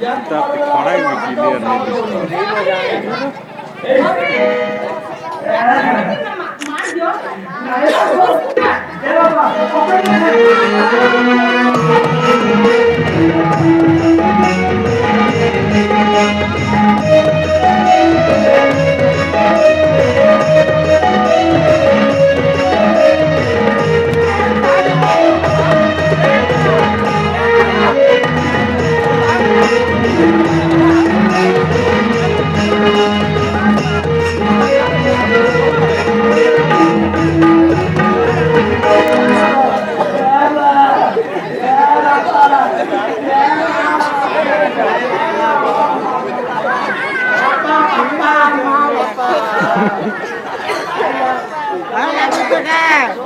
खड़ा ही क्लियर नहीं दिखता।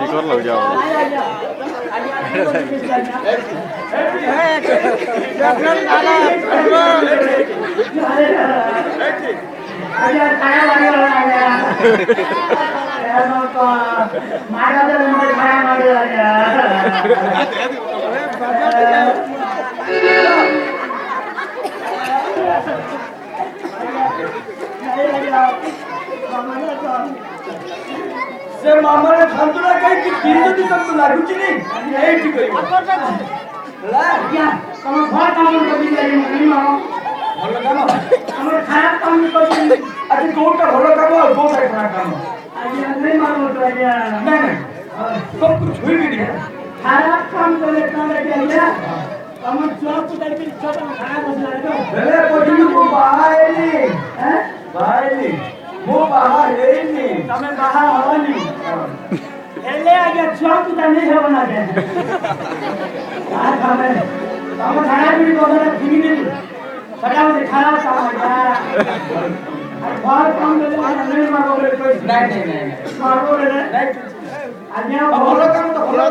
एक और लग जाओ। से मामा ने खानतुला कहीं कि तीन तो दिन तक लागू की नहीं यही ठीक है ला क्या तुम घर काम कर दी जाए नहीं मामा भलो काम हमर खराब काम कर दी अरे गोटा भलो काम और गोटा खराब काम आज नहीं मामा तो आज नहीं सब कुछ हुई भी नहीं खराब काम करे इतना लगे क्या हम जॉब को करके छोटा खराब हो जाएगा अरे कोई को बाहर नहीं हैं बाहर नहीं मो बाहर है नहीं तमे बाहर हो नहीं एले आगे चौक तो नहीं है बना के आज हमें हम खाना भी को ना ठीक नहीं फटाफट से खाना खा और बाहर काम ले नहीं मारो कोई नहीं मारो नहीं आज यहाँ भलो काम तो भलो